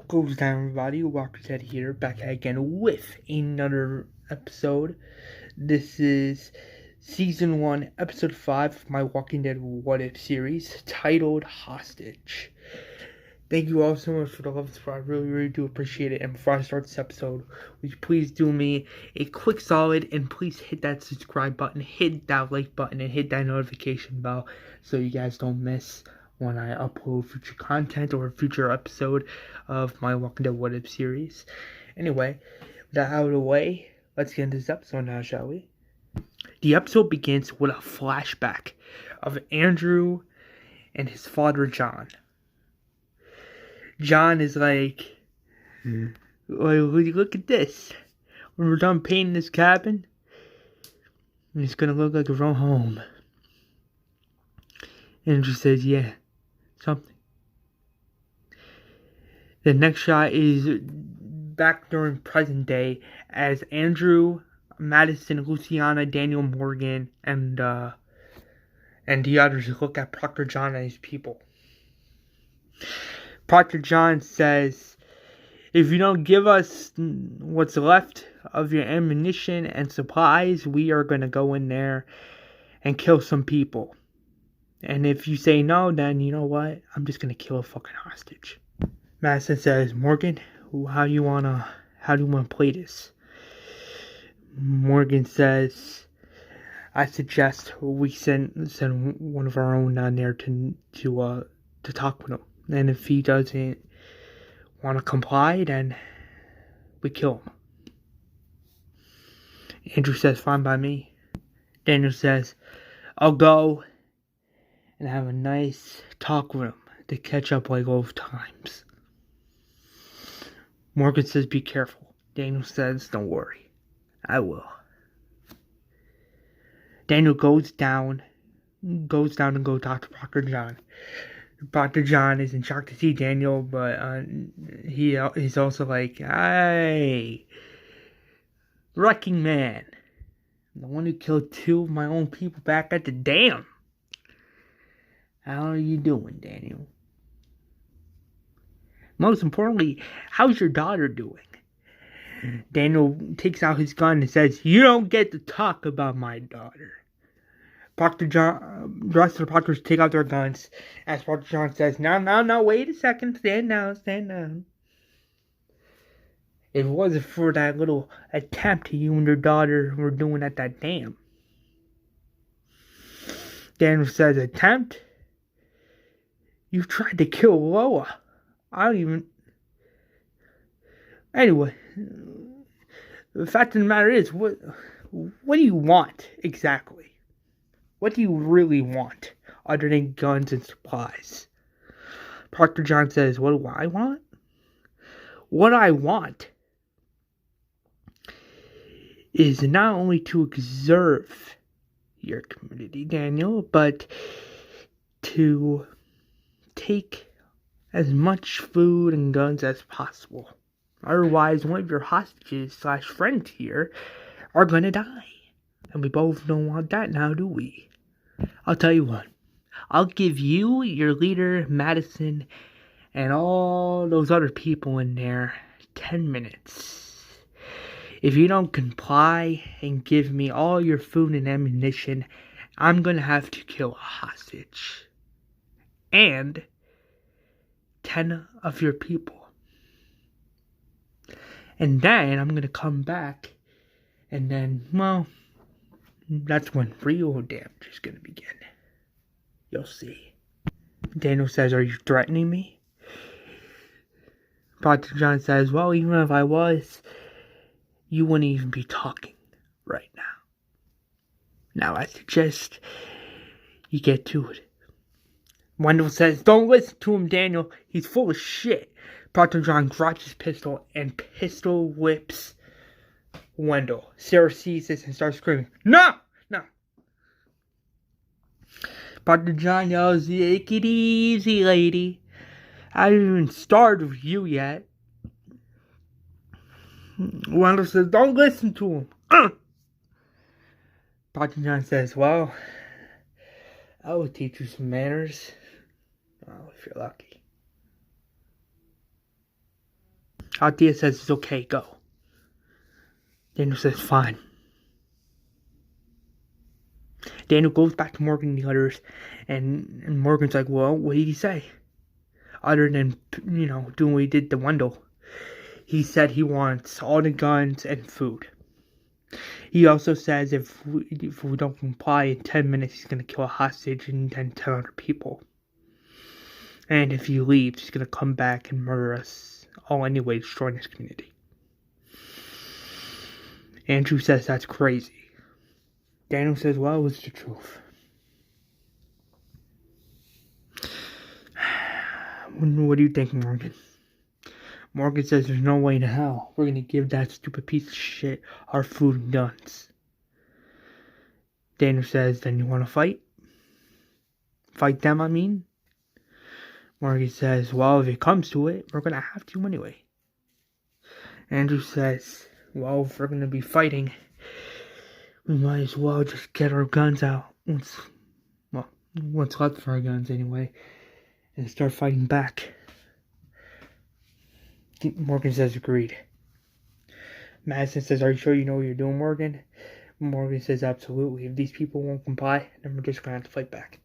goes down, everybody? Walker's Head here, back again with another episode. This is Season 1, Episode 5 of my Walking Dead What If series, titled Hostage. Thank you all so much for the love and support. I really do appreciate it. And before I start this episode, would you please do me a quick solid and please hit that subscribe button, hit that like button, and hit that notification bell so you guys don't miss when I upload future content or a future episode of my Walking Dead What If series. Anyway, with that out of the way, let's get into this episode now, shall we? The episode begins with a flashback of Andrew and his father, John. John is like, look at this. When we're done painting this cabin, it's gonna look like a real home. Andrew says, yeah, something. The next shot is back during present day as Andrew, Madison, Luciana, Daniel, Morgan, and the others look at Proctor John and his people. Proctor John says, if you don't give us what's left of your ammunition and supplies, we are going to go in there and kill some people. And if you say no, then you know what? I'm just going to kill a fucking hostage. Madison says, Morgan, how do you want to play this? Morgan says, I suggest we send one of our own down there to talk with him. And if he doesn't want to comply, then we kill him. Andrew says, fine by me. Daniel says, I'll go and have a nice talk with him to catch up like old times. Morgan says, be careful. Daniel says, don't worry. I will. Daniel goes down and go talk to Proctor John. Proctor John is in shock to see Daniel, but he's also like, hey, wrecking man. I'm the one who killed 2 of my own people back at the dam. How are you doing, Daniel? Most importantly, how's your daughter doing? Daniel takes out his gun and says, you don't get to talk about my daughter. Proctor John, the rest of the Proctors take out their guns as Proctor John says, no, wait a second, stand down. If it wasn't for that little attempt you and your daughter were doing at that dam. Daniel says, attempt? You tried to kill Loa. Anyway, the fact of the matter is, what do you want exactly? What do you really want other than guns and supplies? Proctor John says, what do I want? What I want is not only to observe your community, Daniel, but to take as much food and guns as possible. Otherwise, one of your hostages / friends here are gonna die. And we both don't want that now, do we? I'll tell you what. I'll give you, your leader, Madison, and all those other people in there 10 minutes. If you don't comply and give me all your food and ammunition, I'm gonna have to kill a hostage. And 10 of your people. And then I'm gonna come back, and then, well, that's when real damage is gonna begin. You'll see. Daniel says, are you threatening me? Proctor John says, well, even if I was, you wouldn't even be talking right now. Now I suggest you get to it. Wendell says, don't listen to him, Daniel. He's full of shit. Proctor John drops his pistol and pistol whips Wendell. Sarah sees this and starts screaming, no! Proctor John yells, take it easy, lady. I haven't even started with you yet. Wendell says, don't listen to him. Proctor John says, well, I will teach you some manners. Oh, if you're lucky. Althea says it's okay, go. Daniel says fine. Daniel goes back to Morgan and the others, and Morgan's like, well, what did he say? Other than, doing what he did to Wendell. He said he wants all the guns and food. He also says if we don't comply in 10 minutes, he's going to kill a hostage and then 10 other people. And if he leaves, he's going to come back and murder us all anyway, destroying his community. Andrew says that's crazy. Daniel says, well, it was the truth. What do you think, Morgan? Morgan says there's no way in hell we're going to give that stupid piece of shit our food and guns. Daniel says, then you want to fight? Fight them, I mean? Morgan says, well, if it comes to it, we're going to have to anyway. Andrew says, well, if we're going to be fighting, we might as well just get our guns out. What's left for our guns anyway, and start fighting back. Morgan says agreed. Madison says, are you sure you know what you're doing, Morgan? Morgan says, absolutely. If these people won't comply, then we're just going to have to fight back.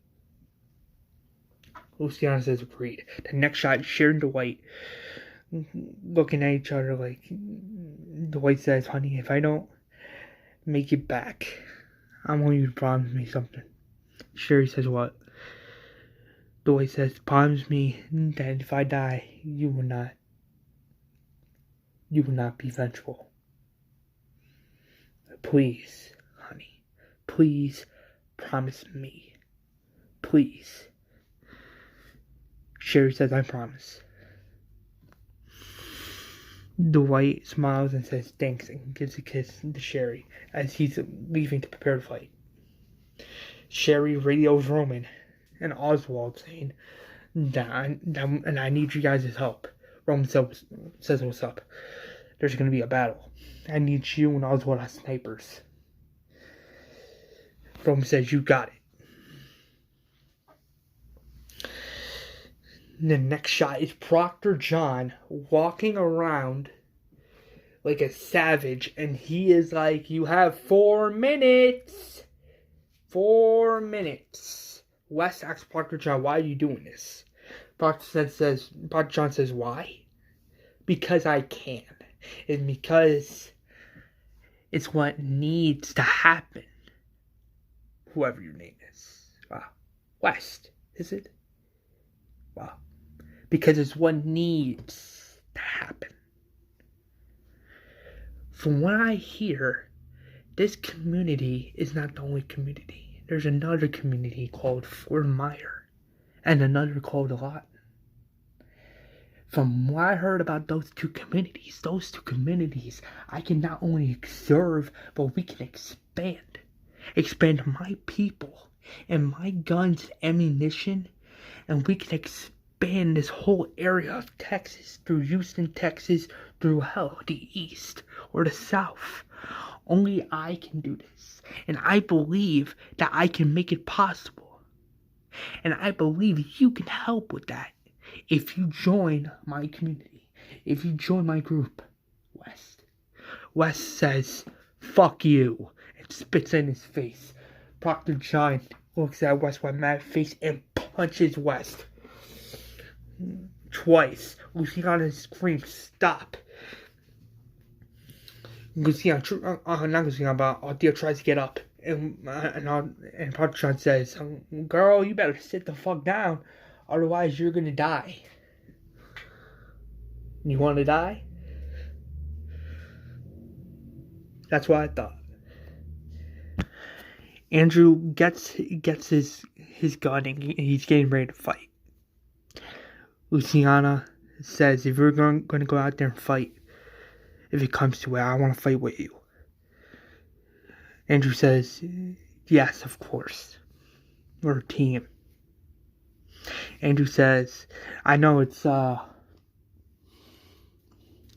Luciana says agreed. The next shot, Sharon and Dwight looking at each other like, Dwight says, honey, if I don't make it back, I want you to promise me something. Sherry says, what? Dwight says, promise me that if I die, you will not be vengeful. Please, honey, please promise me. Please. Sherry says, I promise. Dwight smiles and says thanks and gives a kiss to Sherry as he's leaving to prepare to fight. Sherry radios Roman and Oswald saying that I need you guys' help. Roman says what's up. There's going to be a battle. I need you and Oswald as snipers. Roman says you got it. The next shot is Proctor John walking around like a savage, and he is like, you have 4 minutes. 4 minutes. Wes asks Proctor John, why are you doing this? Proctor John says, why? Because I can. And because it's what needs to happen. Whoever your name is. West, is it? Wow. Because it's what needs to happen. From what I hear, this community is not the only community. There's another community called Fort Myer and another called Lawton. From what I heard about those two communities, I can not only observe, but we can expand. Expand my people and my guns and ammunition, and we can expand this whole area of Texas, through Houston, Texas, through the east or the south. Only I can do this, and I believe that I can make it possible, and I believe you can help with that if you join my community, if you join my group. West says, fuck you, and spits in his face. Proctor John looks at West with a mad face and punches West. Twice. Luciana screams, stop. Althea tries to get up. And Proctor John says, girl, you better sit the fuck down. Otherwise, you're gonna die. You wanna die? That's what I thought. Andrew gets his gun and he's getting ready to fight. Luciana says, if you're going to go out there and fight, if it comes to it, I want to fight with you. Andrew says, yes, of course. We're a team. Andrew says, I know it's a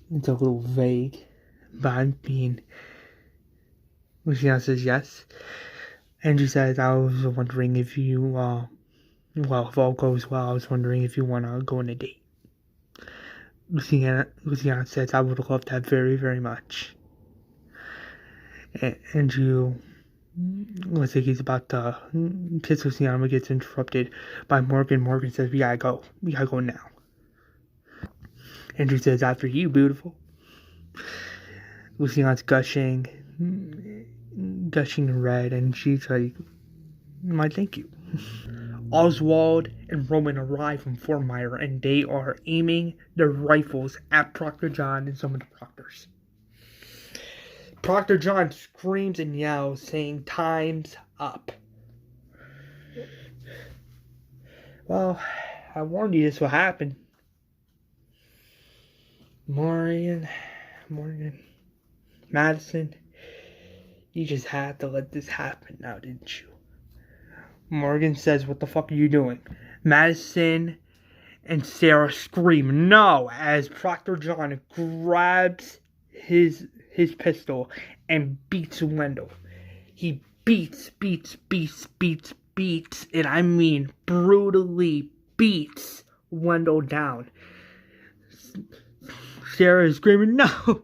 little vague, but I'm being... Luciana says, yes. Andrew says, I was wondering if you, if all goes well, I was wondering if you want to go on a date. Luciana says, I would love that very, very much. Andrew looks like he's about to kiss Luciana, but gets interrupted by Morgan. Morgan says, we gotta go. We gotta go now. Andrew says, after you, beautiful. Luciana's gushing red, and she's like, my thank you. Oswald and Roman arrive from Fort Myer, and they are aiming their rifles at Proctor John and some of the Proctors. Proctor John screams and yells, saying, time's up. Well, I warned you this will happen. Morgan, Madison, you just had to let this happen now, didn't you? Morgan says, what the fuck are you doing? Madison and Sarah scream no as Proctor John grabs his pistol and beats Wendell. He beats, and I mean brutally beats Wendell down. Sarah is screaming, no!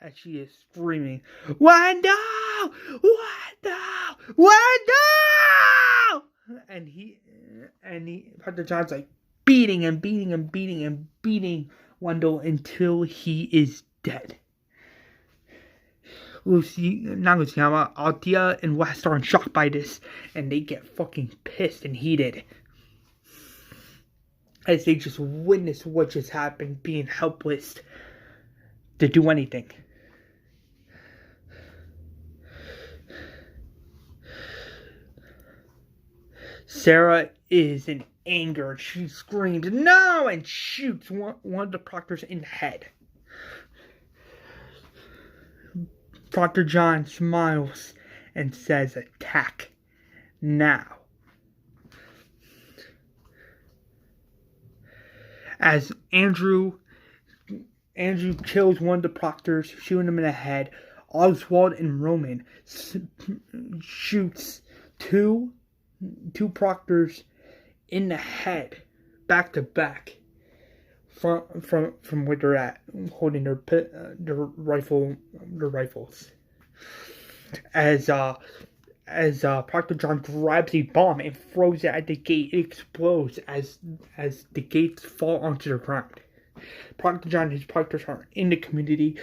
As she is screaming, Wendell! And Proctor John's like beating Wendell until he is dead. Luciana, Althea, and West are in shock by this, and they get fucking pissed and heated as they just witness what just happened, being helpless to do anything. Sarah is in anger. She screams, no! And shoots one of the Proctors in the head. Proctor John smiles and says, attack now. As Andrew kills one of the Proctors, shooting him in the head, Oswald and Roman shoots two Proctors in the head, back to back, from where they're at, holding their rifles. As Proctor John grabs a bomb and throws it at the gate, it explodes as the gates fall onto the ground. Proctor John and his Proctors are in the community.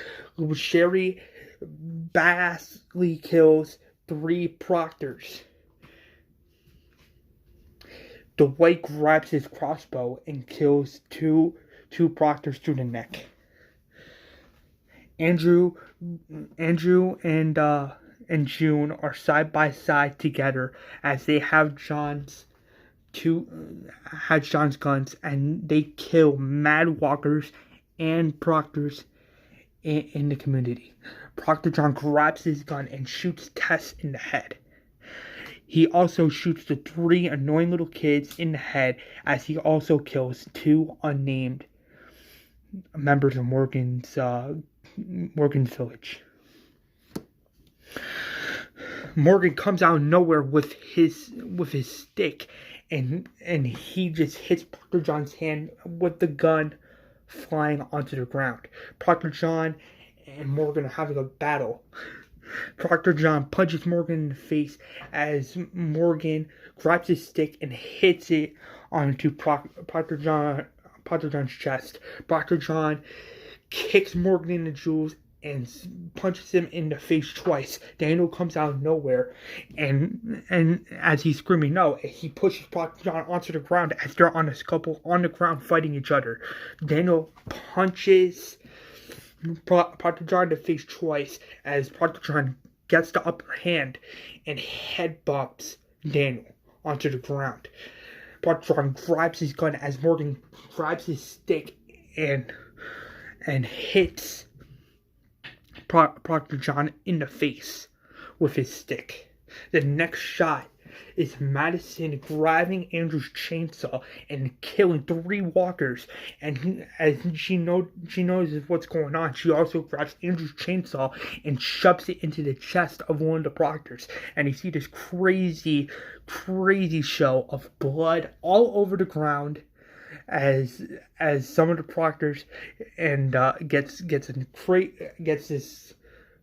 Sherry badly kills 3 Proctors. Dwight grabs his crossbow and kills two Proctors through the neck. Andrew and June are side by side together as they have John's guns, and they kill mad walkers and Proctors in the community. Proctor John grabs his gun and shoots Tess in the head. He also shoots the 3 annoying little kids in the head, as he also kills 2 unnamed members of Morgan's village. Morgan comes out of nowhere with his stick, and he just hits Proctor John's hand with the gun flying onto the ground. Proctor John and Morgan are having a battle. Proctor John punches Morgan in the face as Morgan grabs his stick and hits it onto Proctor John's chest. Proctor John kicks Morgan in the jewels and punches him in the face twice. Daniel comes out of nowhere, and as he's screaming no, he pushes Proctor John onto the ground as they're on the ground fighting each other. Daniel punches Proctor John in the face twice as Proctor John gets the upper hand and headbutts Daniel onto the ground. Proctor John grabs his gun as Morgan grabs his stick and hits Proctor John in the face with his stick. The next shot is Madison grabbing Andrew's chainsaw and killing 3 walkers. And as she knows what's going on, she also grabs Andrew's chainsaw and shoves it into the chest of one of the Proctors. And you see this crazy show of blood all over the ground as some of the Proctors and gets this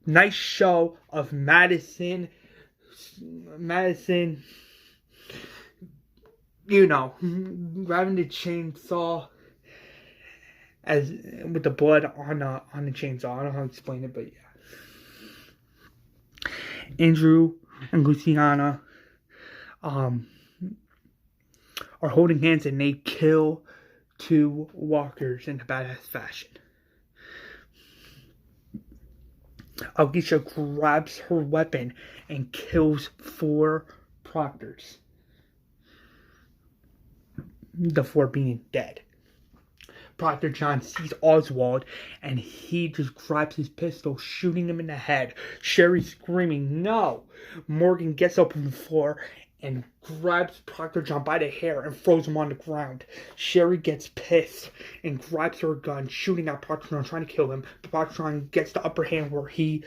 nice show of Madison, grabbing the chainsaw as with the blood on the chainsaw. I don't know how to explain it, but yeah. Andrew and Luciana are holding hands and they kill 2 walkers in a badass fashion. Alicia grabs her weapon and kills 4 Proctors. The 4 being dead. Proctor John sees Oswald and he just grabs his pistol, shooting him in the head. Sherry screaming, "No!" Morgan gets up from the floor and grabs Proctor John by the hair and throws him on the ground. Sherry gets pissed and grabs her gun, shooting at Proctor John, trying to kill him. But Proctor John gets the upper hand where he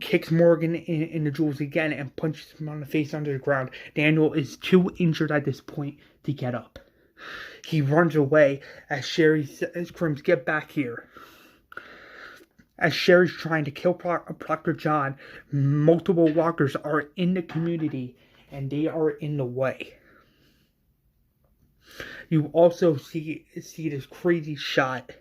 kicks Morgan in the jewels again and punches him on the face under the ground. Daniel is too injured at this point to get up. He runs away as Sherry screams, "Get back here." As Sherry's trying to kill Proctor John, multiple walkers are in the community and they are in the way. You also see this crazy shot.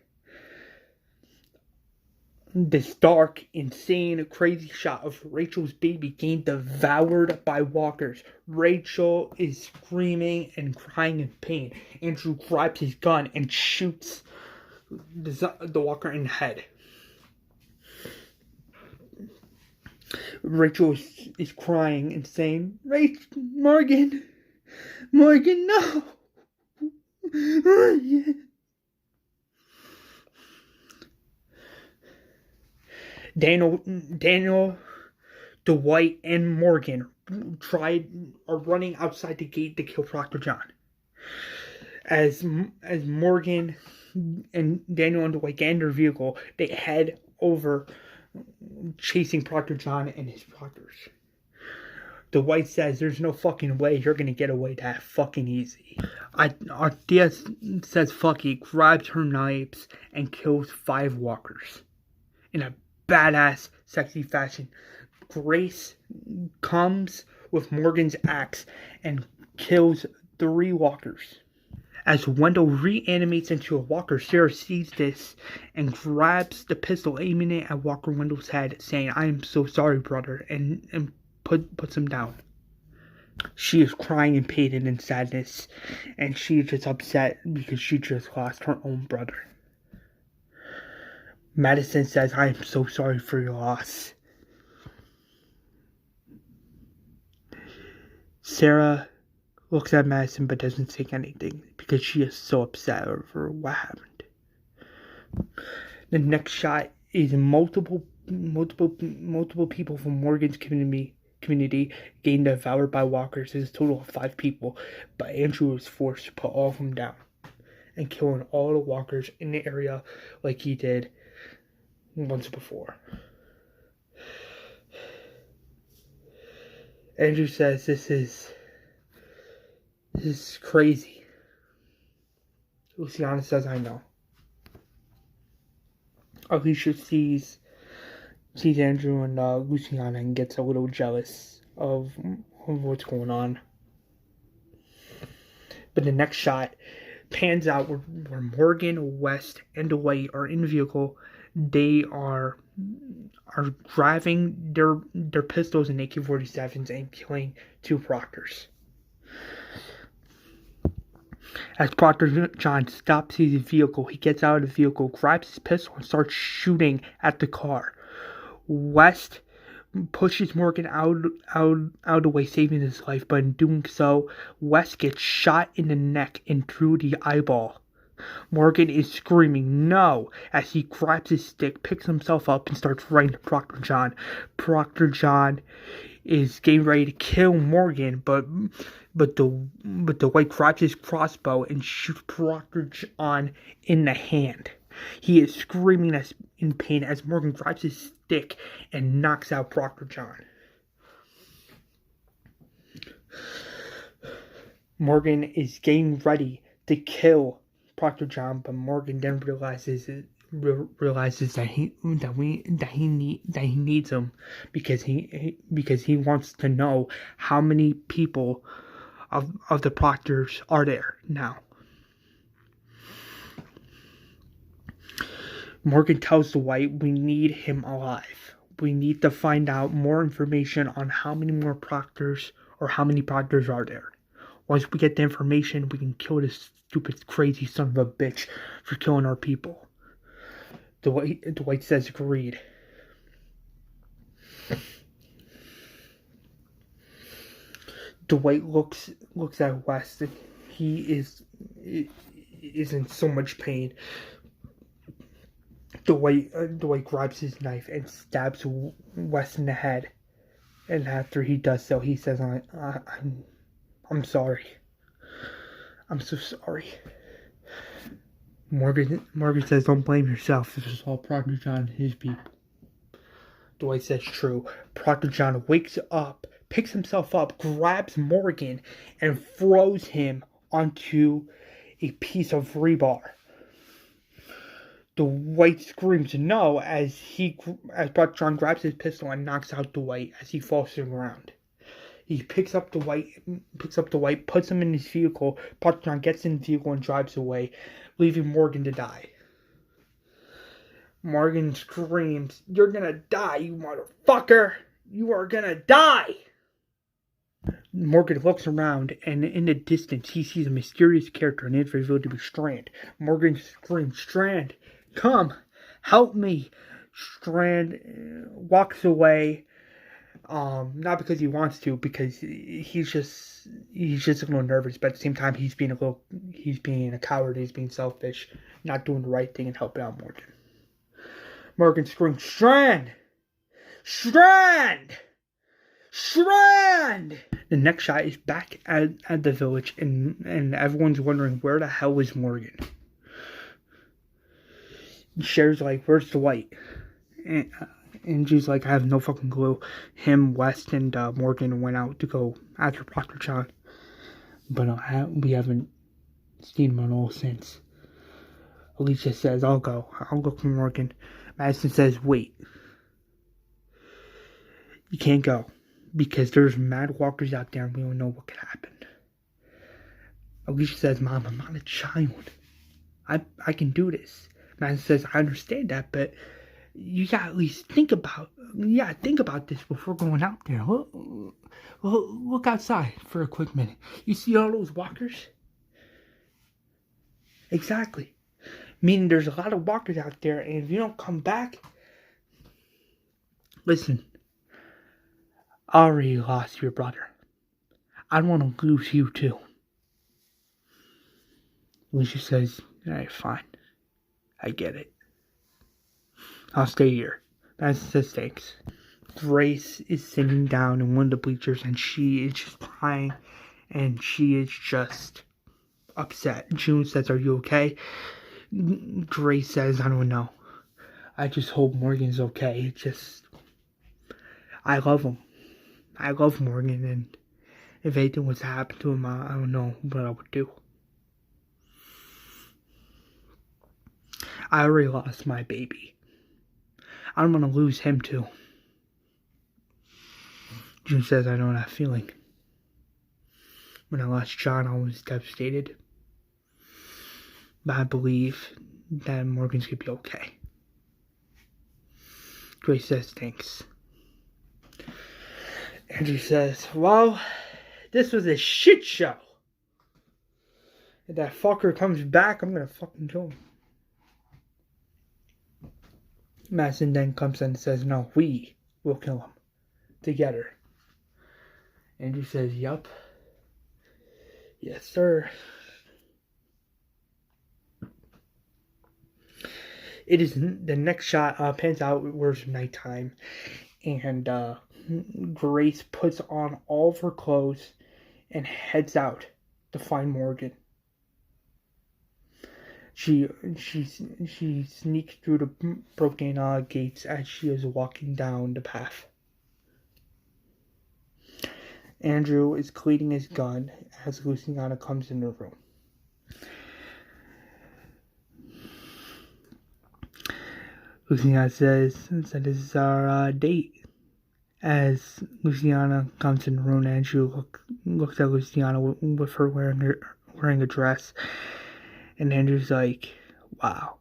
This dark, insane, crazy shot of Rachel's baby getting devoured by walkers. Rachel is screaming and crying in pain. Andrew grabs his gun and shoots the walker in the head. Rachel is crying and saying, Morgan, no! Daniel, Dwight, and Morgan are running outside the gate to kill Proctor John. As Morgan and Daniel and Dwight get in their vehicle, they head over, chasing Proctor John and his Proctors. Dwight says, "There's no fucking way you're gonna get away that fucking easy." Arthea says, "Fuck it," grabs her knives and kills 5 walkers in a badass, sexy fashion. Grace comes with Morgan's axe and kills 3 walkers. As Wendell reanimates into a walker, Sarah sees this and grabs the pistol, aiming it at Walker Wendell's head, saying, "I am so sorry, brother," and puts him down. She is crying in pain and in sadness, and she is just upset because she just lost her own brother. Madison says, "I am so sorry for your loss." Sarah looks at Madison but doesn't say anything because she is so upset over what happened. The next shot is multiple people from Morgan's community getting devoured by walkers. There's a total of 5 people, but Andrew was forced to put all of them down and killing all the walkers in the area like he did once before. Andrew says, this is crazy. Luciana says, "I know." Alicia sees Andrew and Luciana and gets a little jealous of what's going on. But the next shot pans out where Morgan, West, and Dwight are in the vehicle. They are driving their pistols and AK-47s and killing 2 Proctors. As Proctor John stops his vehicle, he gets out of the vehicle, grabs his pistol, and starts shooting at the car. West pushes Morgan out of the way, saving his life, but in doing so, West gets shot in the neck and through the eyeball. Morgan is screaming "no" as he grabs his stick, picks himself up, and starts running to Proctor John. Proctor John is getting ready to kill Morgan, but the White grabs his crossbow and shoots Proctor John in the hand. He is screaming in pain as Morgan grabs his stick and knocks out Proctor John. Morgan is getting ready to kill Proctor John, but Morgan then realizes that he needs him because he wants to know how many people of the Proctors are there now. Morgan tells the White, we need him alive. We need to find out more information on how many more Proctors or how many Proctors are there. Once we get the information, we can kill this stupid, crazy son of a bitch for killing our people. The White says agreed. The White looks at West, and he is in so much pain. The White grabs his knife and stabs West in the head. And after he does so, he says, I'm sorry. I'm so sorry. Morgan says, don't blame yourself. This is all Proctor John and his people. The White says, true. Proctor John wakes up, picks himself up, grabs Morgan, and throws him onto a piece of rebar. The White screams no as Proctor John grabs his pistol and knocks out the White as he falls to the ground. He picks up the White, puts him in his vehicle. Proctor John gets in the vehicle and drives away, leaving Morgan to die. Morgan screams, "You're gonna die, you motherfucker! You are gonna die!" Morgan looks around, and in the distance, he sees a mysterious character and it's revealed to be Strand. Morgan screams, "Strand, come, help me!" Strand walks away. Not because he wants to, because he's just a little nervous, but at the same time he's being a coward, he's being selfish, not doing the right thing and helping out Morgan. Morgan screams, Strand! Strand! Strand! The next shot is back at the village, and everyone's wondering where the hell is Morgan. Cher's like, where's the White? And she's like, I have no fucking clue. Him, West, and Morgan went out to go after Proctor John. But we haven't seen him at all since. Alicia says, I'll go for Morgan. Madison says, wait. You can't go. Because there's mad walkers out there and we don't know what could happen. Alicia says, Mom, I'm not a child. I can do this. Madison says, I understand that, but you gotta at least think about this before going out there. Look outside for a quick minute. You see all those walkers? Exactly. Meaning there's a lot of walkers out there, and if you don't come back, listen, I already lost your brother. I don't want to lose you too. Alicia says, alright, fine. I get it. I'll stay here. Madison says thanks. Grace is sitting down in one of the bleachers and she is just crying and she is just upset. June says, are you okay? Grace says, I don't know. I just hope Morgan's okay. I love him. I love Morgan, and if anything was to happen to him, I don't know what I would do. I already lost my baby. I don't want to lose him too. June says, I know that feeling. When I lost John, I was devastated. But I believe that Morgan's going to be okay. Grace says, thanks. Andrew says, well, this was a shit show. If that fucker comes back, I'm going to fucking kill him. Madison then comes in and says, no, we will kill him. Together. Andrew says, yup. Yes, sir. It is the next shot pans out where it's nighttime. And Grace puts on all of her clothes and heads out to find Morgan. She sneaks through the broken gates as she is walking down the path. Andrew is cleaning his gun as Luciana comes in the room. Luciana says that this is our date. As Luciana comes in the room, Andrew looks at Luciana with her wearing a dress. And Andrew's like, wow,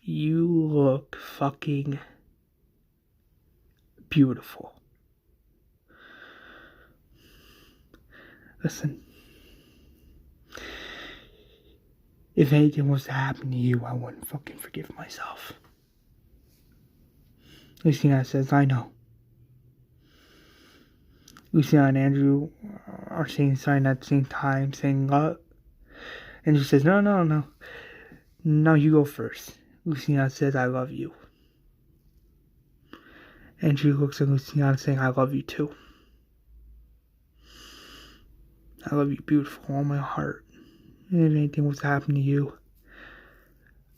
you look fucking beautiful. Listen, if anything was to happen to you, I wouldn't fucking forgive myself. Luciana says, I know. Luciana and Andrew are saying something at the same time, saying, Andrew says, no. No, you go first. Luciana says, I love you. Andrew looks at Luciana saying, I love you too. I love you, beautiful, all my heart. And if anything was to happen to you,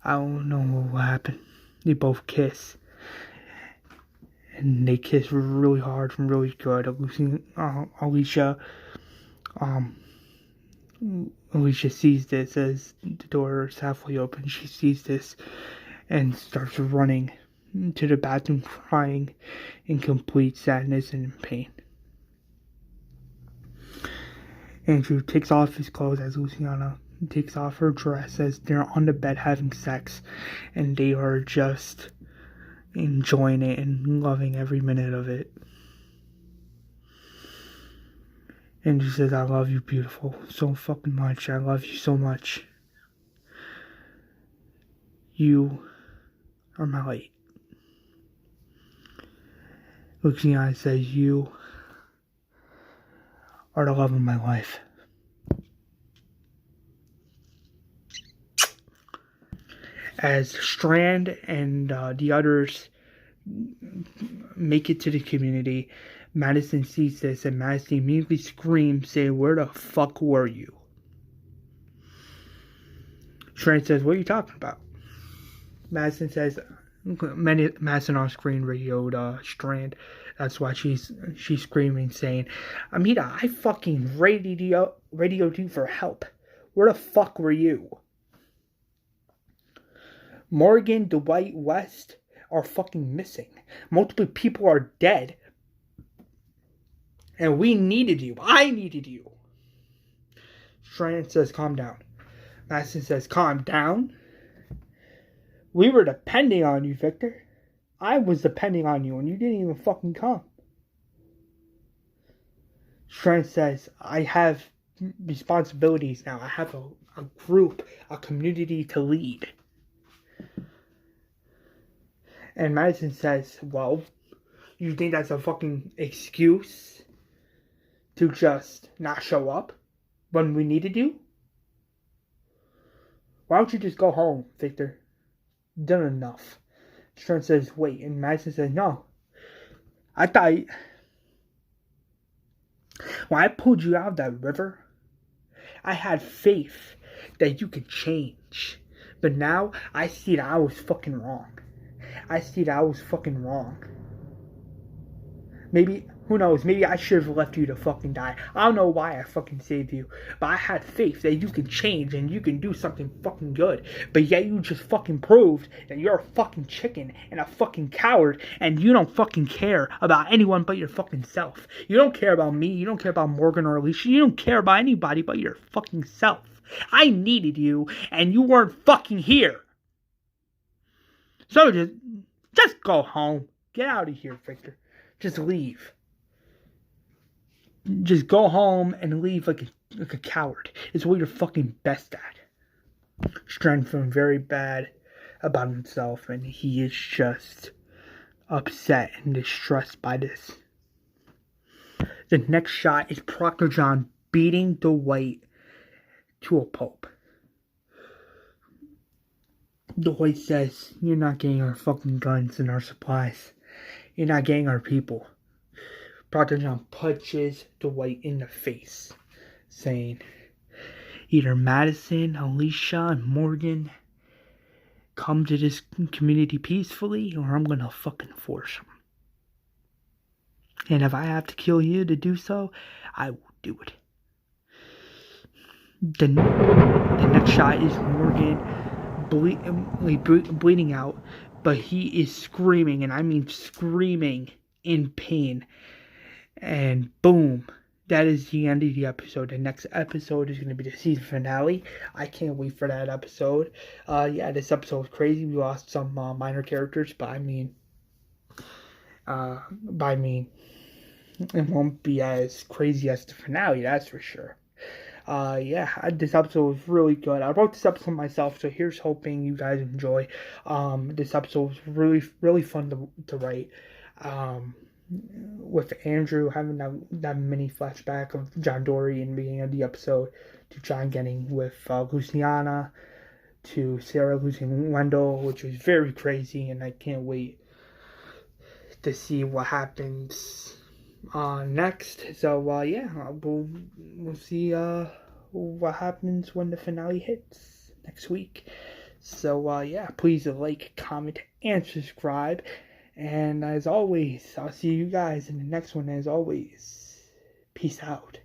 I don't know what will happen. They both kiss. And they kiss really hard and really good. Alicia sees this as the door is halfway open. She sees this and starts running to the bathroom, crying in complete sadness and pain. Andrew takes off his clothes as Luciana takes off her dress as they're on the bed having sex, and they are just enjoying it and loving every minute of it. Andrew says, I love you, beautiful, so fucking much. I love you so much. You are my light. Luciana says, you are the love of my life. As Strand and the others make it to the community, Madison sees this, and Madison immediately screams, saying, where the fuck were you? Strand says, what are you talking about? Madison says, Madison on screen radioed Strand. That's why she's screaming, saying, Amita, I fucking radioed you for help. Where the fuck were you? Morgan, Dwight, West are fucking missing. Multiple people are dead. And we needed you. I needed you. Strand says, calm down. Madison says, calm down? We were depending on you, Victor. I was depending on you, and you didn't even fucking come. Strand says, I have responsibilities now. I have a group, a community to lead. And Madison says, well, you think that's a fucking excuse to just not show up when we needed you? Why don't you just go home, Victor? Done enough. Strand says, wait. And Madison says, no. I thought when I pulled you out of that river, I had faith that you could change. But now I see that I was fucking wrong. Maybe, who knows, maybe I should have left you to fucking die. I don't know why I fucking saved you. But I had faith that you can change and you can do something fucking good. But yet you just fucking proved that you're a fucking chicken and a fucking coward. And you don't fucking care about anyone but your fucking self. You don't care about me. You don't care about Morgan or Alicia. You don't care about anybody but your fucking self. I needed you and you weren't fucking here. So just go home. Get out of here, Victor. Just leave. Just go home and leave like a coward. It's what you're fucking best at. Strand feeling very bad about himself, and he is just upset and distressed by this. The next shot is Proctor John beating Dwight to a pulp. Dwight says, you're not getting our fucking guns and our supplies. You're not getting our people. Proctor John punches Dwight in the face, saying, either Madison, Alicia, and Morgan come to this community peacefully, or I'm gonna fucking force them. And if I have to kill you to do so, I will do it. The next shot is Morgan bleeding out, but he is screaming, and I mean screaming in pain. And boom, that is the end of the episode. The next episode is going to be the season finale. I can't wait for that episode. This episode was crazy. We lost some minor characters, but I mean, it won't be as crazy as the finale, that's for sure. This episode was really good. I wrote this episode myself, so here's hoping you guys enjoy. This episode was really, really fun to write. With Andrew having that mini flashback of John Dory in the beginning of the episode, to John getting with Luciana, to Sarah losing Wendell, which was very crazy, and I can't wait to see what happens next. So we'll see what happens when the finale hits next week. So please like, comment, and subscribe. And as always, I'll see you guys in the next one. As always, peace out.